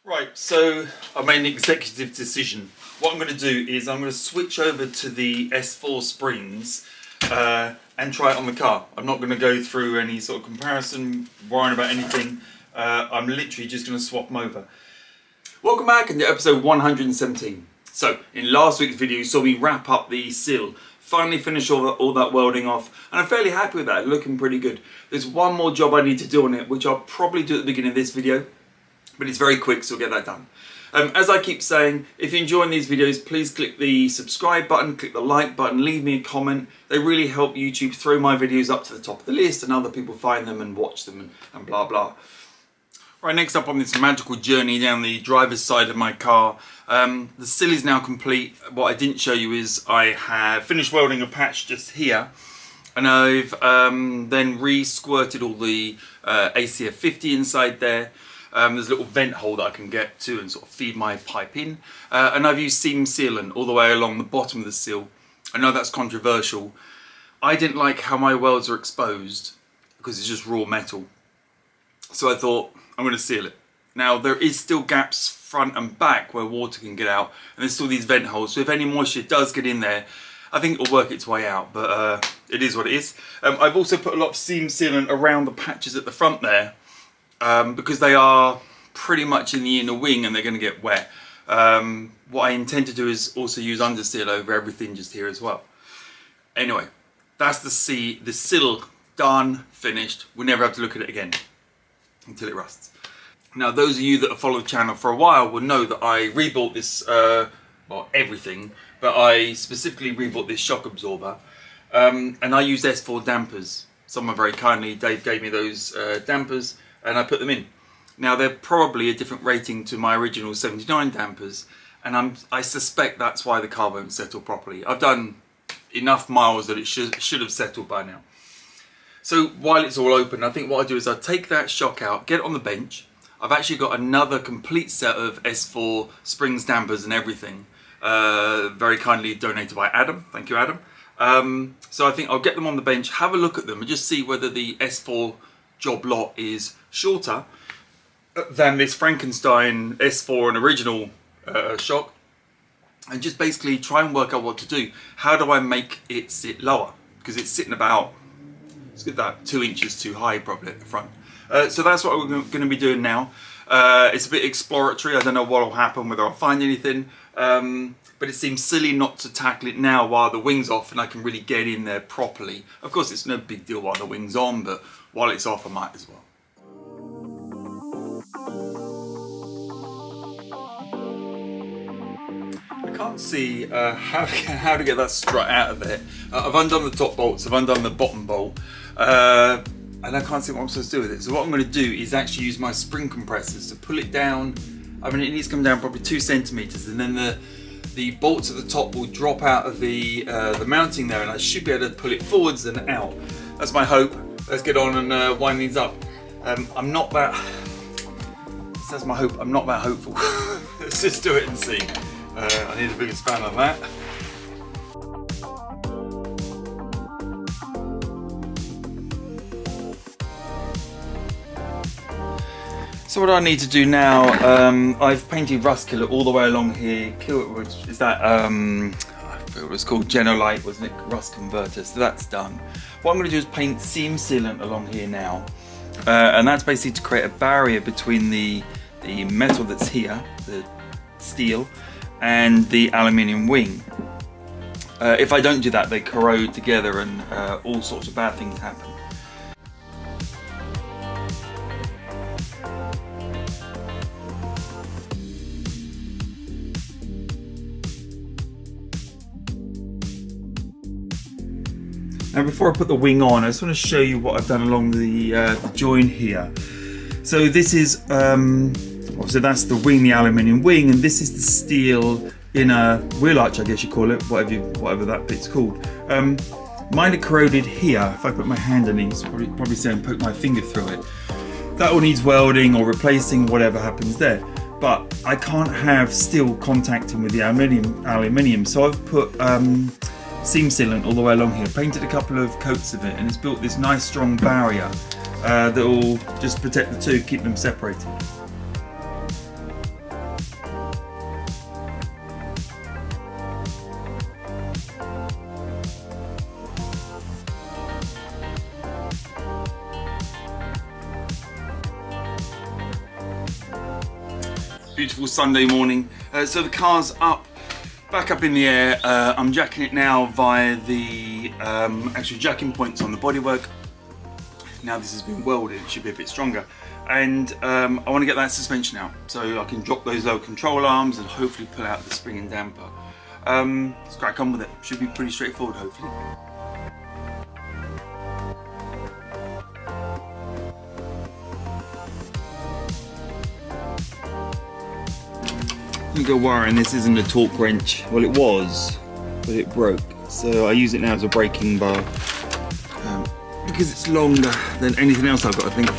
Right, so I made an executive decision. What I'm going to do is I'm going to switch over to the S4 springs and try it on the car. I'm not going to go through any sort of comparison, worrying about anything. I'm literally just going to swap them over. Welcome back into episode 117. So, in last week's video you saw me wrap up the sill. Finally finished all that welding off, and I'm fairly happy with that, looking pretty good. There's one more job I need to do on it, which I'll probably do at the beginning of this video, but it's very quick, so we'll get that done. As I keep saying, if you're enjoying these videos, please click the subscribe button, click the like button, leave me a comment. They really help YouTube throw my videos up to the top of the list and other people find them and watch them and blah blah. Right, next up on this magical journey down the driver's side of my car, the sill is now complete. What I didn't show you is I have finished welding a patch just here, and I've then re-squirted all the ACF 50 inside there. There's a little vent hole that I can get to and sort of feed my pipe in. And I've used seam sealant all the way along the bottom of the sill. I know that's controversial. I didn't like how my welds are exposed because it's just raw metal. So I thought, I'm going to seal it. Now there is still gaps front and back where water can get out, and there's still these vent holes. So if any moisture does get in there, I think it'll work its way out, but it is what it is. I've also put a lot of seam sealant around the patches at the front there, because they are pretty much in the inner wing and they're going to get wet. What I intend to do is also use underseal over everything just here as well. Anyway, that's the sill done, finished. We'll never have to look at it again until it rusts. Now, those of you that have followed the channel for a while will know that I rebuilt this, well, everything, but I specifically rebuilt this shock absorber, and I used S4 dampers. Someone very kindly, Dave, gave me those dampers, and I put them in. Now they're probably a different rating to my original 79 dampers, and I suspect that's why the car won't settle properly. I've done enough miles that it should have settled by now. So while it's all open, I think what I do is I take that shock out, get it on the bench. I've actually got another complete set of S4 springs, dampers and everything, very kindly donated by Adam. Thank you, Adam. So I think I'll get them on the bench, have a look at them and just see whether the S4 job lot is shorter than this Frankenstein S4 and original shock, and just basically try and work out what to do. How do I make it sit lower? Because it's sitting about, let's get that 2 inches too high probably at the front. So that's what we're going to be doing now. It's a bit exploratory. I don't know what will happen, whether I'll find anything, but it seems silly not to tackle it now while the wing's off and I can really get in there properly. Of course it's no big deal while the wing's on, but while it's off I might as well. I can't see how to get that strut out of there. I've undone the top bolts, I've undone the bottom bolt, and I can't see what I'm supposed to do with it. So what I'm going to do is actually use my spring compressors to pull it down. I mean, it needs to come down probably 2 centimeters, and then the bolts at the top will drop out of the mounting there, and I should be able to pull it forwards and out. That's my hope. Let's get on and wind these up. I'm not that. That's my hope. I'm not that hopeful. Let's just do it and see. I need a bigger span on that. So what I need to do now, I've painted rust killer all the way along here. Is that, I forget what it was called, Genolite, wasn't it? Rust converter, so that's done. What I'm going to do is paint seam sealant along here now. And that's basically to create a barrier between the metal that's here, the steel, and the aluminium wing. If I don't do that, they corrode together and all sorts of bad things happen. Now before I put the wing on, I just want to show you what I've done along the join here. So this is, obviously that's the wing, the aluminium wing, and this is the steel inner wheel arch, I guess you call it, whatever that bit's called. Mine are corroded here. If I put my hand in it, you probably see and poke my finger through it. That all needs welding or replacing, whatever happens there. But I can't have steel contacting with the aluminium, so I've put seam sealant all the way along here, painted a couple of coats of it, and it's built this nice strong barrier that will just protect the two, keep them separated. Beautiful Sunday morning. So the car's back up in the air. I'm jacking it now via the actual jacking points on the bodywork. Now this has been welded, it should be a bit stronger. And I want to get that suspension out so I can drop those low control arms and hopefully pull out the spring and damper. Let's crack on with it. Should be pretty straightforward, hopefully. I think a wiring this isn't a torque wrench. Well, it was, but it broke. So I use it now as a braking bar because it's longer than anything else I've got, I think.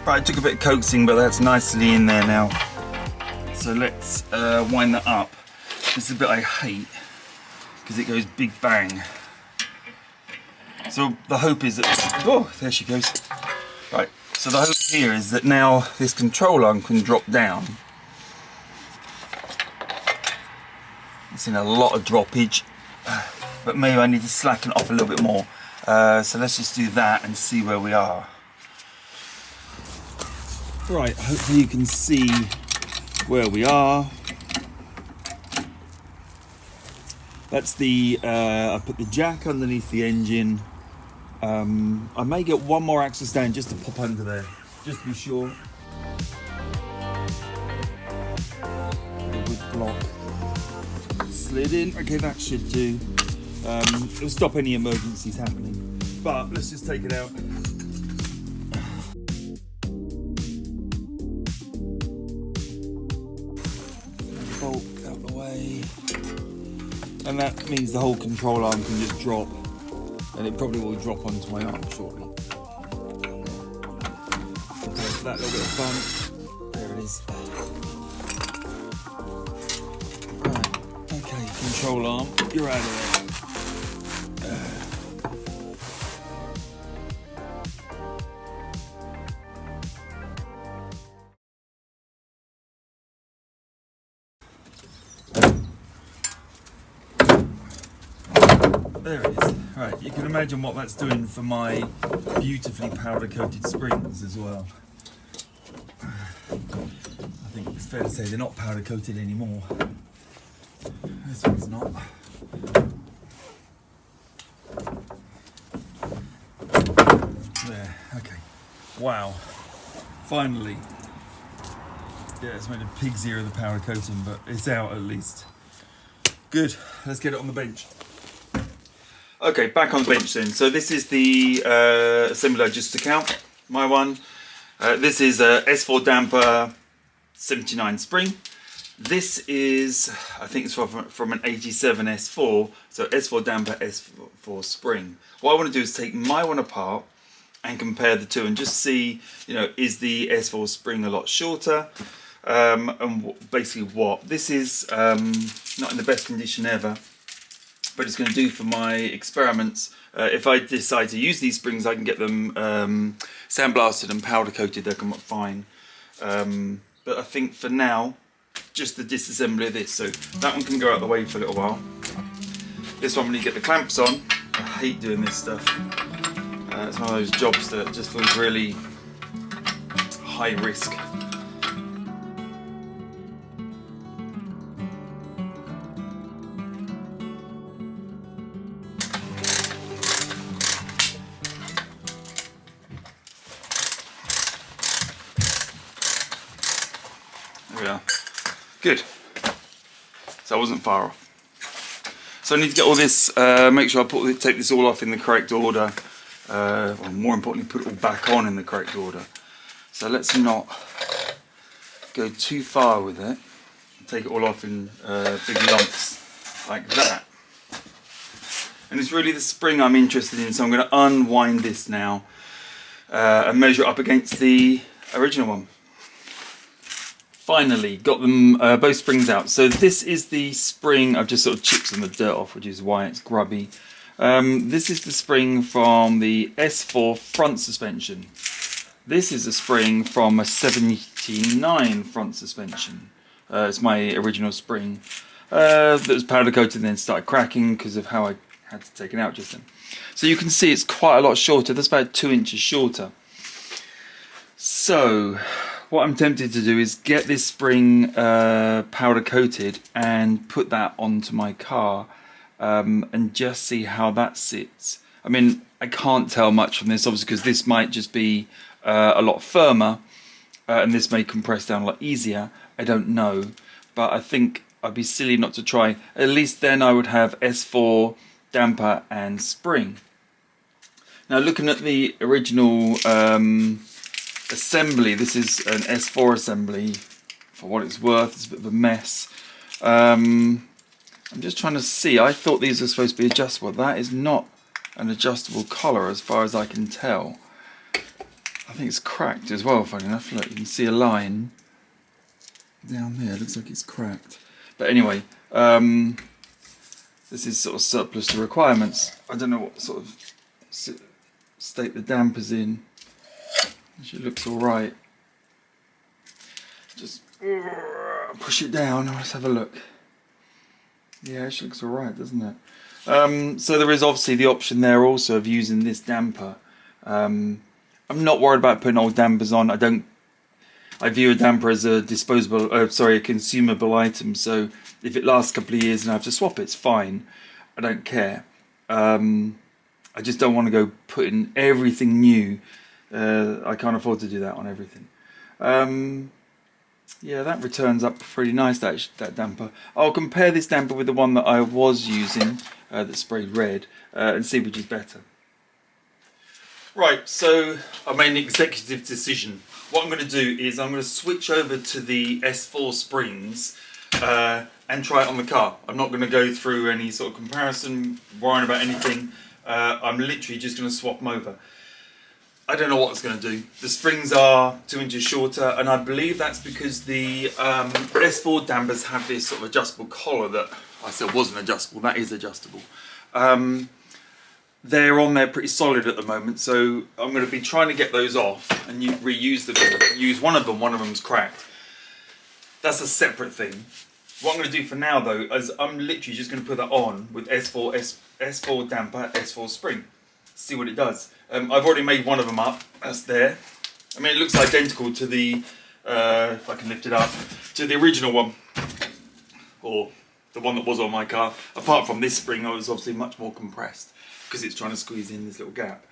Right, it took a bit of coaxing, but that's nicely in there now. So let's wind that up. This is the bit I hate because it goes big bang. So the hope is that, oh, there she goes. Right, so the hope here is that now this control arm can drop down. It's in a lot of droppage, but maybe I need to slacken off a little bit more. So let's just do that and see where we are. Right, hopefully you can see where we are. That's the, I put the jack underneath the engine. I may get one more axle stand just to pop under there, just to be sure. The wood block slid in. Okay, that should do. It'll stop any emergencies happening. But let's just take it out. Bolt out the way. And that means the whole control arm can just drop. And it probably will drop onto my arm shortly. Okay, for that little bit of fun. There it is. Right, okay, control arm, you're out of there. There it is. Right, you can imagine what that's doing for my beautifully powder coated springs as well. I think it's fair to say they're not powder coated anymore. This one's not. There, okay. Wow. Finally. Yeah, it's made a pig's ear of the powder coating, but it's out at least. Good, let's get it on the bench. Okay, back on the bench then. So this is the assembly I just took out, my one. This is a S4 damper 79 spring. This is, I think it's from an 87 S4, so S4 damper, S4 spring. What I want to do is take my one apart and compare the two and just see, you know, is the S4 spring a lot shorter? And basically what? This is not in the best condition ever, but it's going to do for my experiments. If I decide to use these springs, I can get them sandblasted and powder coated. They'll come up fine. But I think for now, just the disassembly of this. So that one can go out the way for a little while. This one, when you get the clamps on, I hate doing this stuff. It's one of those jobs that just feels really high risk. There we are. Good. So I wasn't far off. So I need to get all this, make sure I take this all off in the correct order. Or more importantly, put it all back on in the correct order. So let's not go too far with it. Take it all off in big lumps like that. And it's really the spring I'm interested in, so I'm going to unwind this now and measure it up against the original one. Finally got them both springs out. So this is the spring. I've just sort of chipped some of the dirt off, which is why it's grubby. This is the spring from the S4 front suspension. This is a spring from a 79 front suspension. It's my original spring that was powder coated and then started cracking because of how I had to take it out just then. So you can see it's quite a lot shorter. That's about 2 inches shorter. So what I'm tempted to do is get this spring powder coated and put that onto my car and just see how that sits. I mean, I can't tell much from this obviously because this might just be a lot firmer and this may compress down a lot easier. I don't know, but I think I'd be silly not to try. At least then I would have S4 damper and spring. Now looking at the original assembly, this is an S4 assembly. For what it's worth, it's a bit of a mess. I'm just trying to see. I thought these were supposed to be adjustable. That is not an adjustable collar as far as I can tell. I think it's cracked as well, funny enough. Look, you can see a line down there. It looks like it's cracked. But anyway, this is sort of surplus to requirements. I don't know what sort of state the damper's in. It looks alright. Just push it down. Let's have a look. Yeah, it looks alright, doesn't it? So there is obviously the option there also of using this damper. I'm not worried about putting old dampers on. I view a damper as a a consumable item. So if it lasts a couple of years and I have to swap it, it's fine. I don't care. I just don't want to go putting everything new. I can't afford to do that on everything. Yeah, that returns up pretty nice, that damper. I'll compare this damper with the one that I was using that sprayed red and see which is better. Right, so I made an executive decision. What I'm going to do is I'm going to switch over to the S4 springs and try it on the car. I'm not going to go through any sort of comparison, worrying about anything. I'm literally just going to swap them over. I don't know what it's going to do. The springs are 2 inches shorter, and I believe that's because the S4 dampers have this sort of adjustable collar that I said wasn't adjustable. That is adjustable. They're on there pretty solid at the moment, so I'm going to be trying to get those off and reuse them. Use one of them's cracked. That's a separate thing. What I'm going to do for now though is I'm literally just going to put that on with S4 damper, S4 spring. See what it does. I've already made one of them up. That's there. I mean, it looks identical to the, if I can lift it up, to the original one, or the one that was on my car. Apart from this spring, I was obviously much more compressed because it's trying to squeeze in this little gap.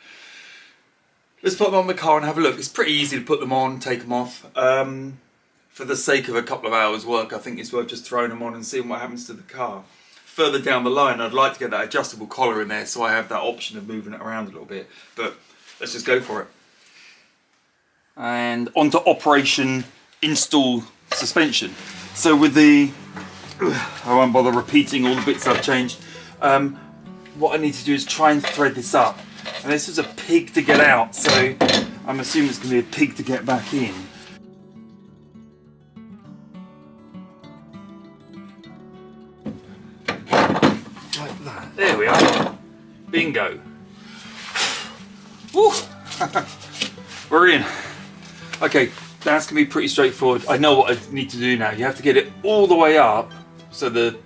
Let's put them on the car and have a look. It's pretty easy to put them on, take them off. For the sake of a couple of hours work, I think it's worth just throwing them on and seeing what happens to the car. Further down the line, I'd like to get that adjustable collar in there so I have that option of moving it around a little bit. But let's just go for it. And on to operation install suspension. So with the, I won't bother repeating all the bits I've changed. What I need to do is try and thread this up. And this is a pig to get out, so I'm assuming it's going to be a pig to get back in. Like that. There we are. Bingo. Woo! We're in. Okay, that's going to be pretty straightforward. I know what I need to do now. You have to get it all the way up so the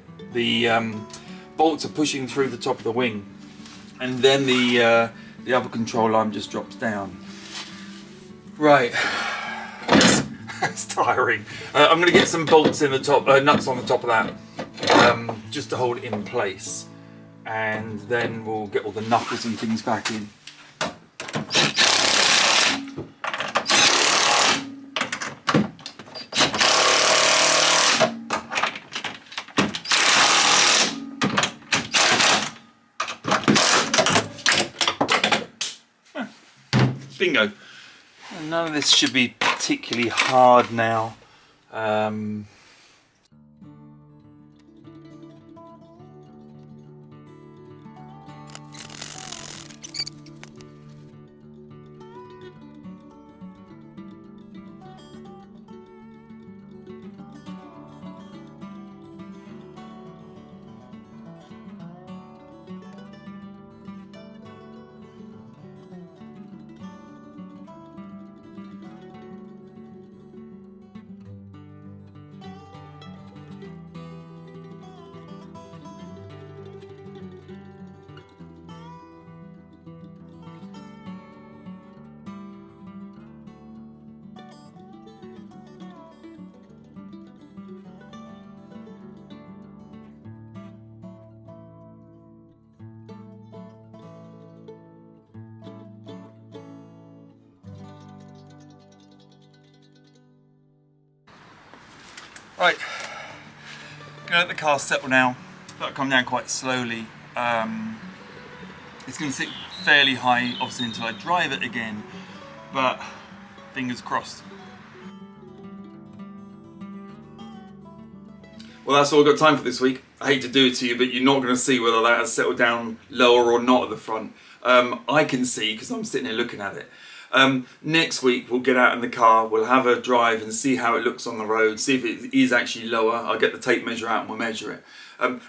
bolts are pushing through the top of the wing, and then the upper control arm just drops down. Right. It's tiring. I'm going to get some bolts in the top, nuts on the top of that, just to hold it in place, and then we'll get all the knuckles and things back in. Bingo. None of this should be particularly hard now. Right, gonna let the car settle now. That'll come down quite slowly. It's gonna sit fairly high, obviously, until I drive it again, but fingers crossed. Well, that's all I've got time for this week. I hate to do it to you, but you're not going to see whether that has settled down lower or not at the front. I can see because I'm sitting here looking at it. Next week we'll get out in the car, we'll have a drive and see how it looks on the road, see if it is actually lower. I'll get the tape measure out and we'll measure it.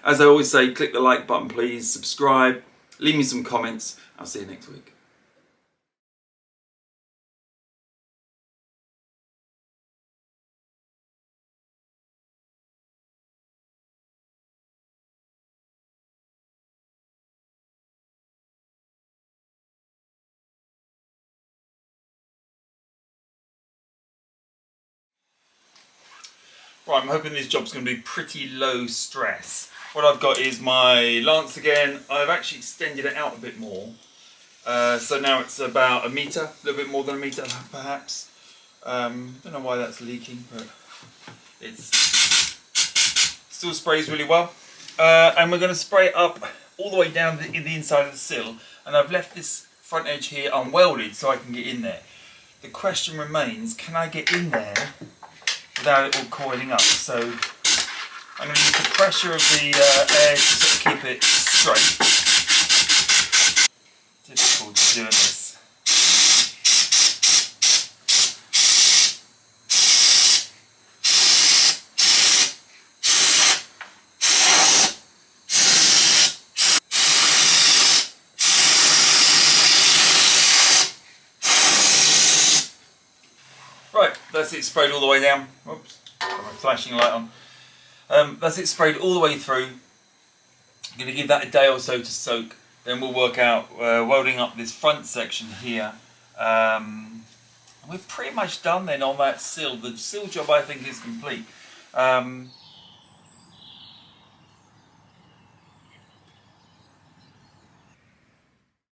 As I always say, click the like button please, subscribe, leave me some comments. I'll see you next week. Right, I'm hoping this job's going to be pretty low stress. What I've got is my lance again. I've actually extended it out a bit more. So now it's about a metre, a little bit more than a metre perhaps. Don't know why that's leaking, but it's still sprays really well. And we're going to spray it up all the way down in the inside of the sill. And I've left this front edge here unwelded so I can get in there. The question remains, can I get in there without it all coiling up? So I'm going to use the pressure of the air to sort of keep it straight. Difficult doing this. Right, that's it sprayed all the way down. Oops, got my flashing light on. That's it sprayed all the way through. I'm going to give that a day or so to soak. Then we'll work out welding up this front section here. We're pretty much done then on that sill. The sill job I think is complete.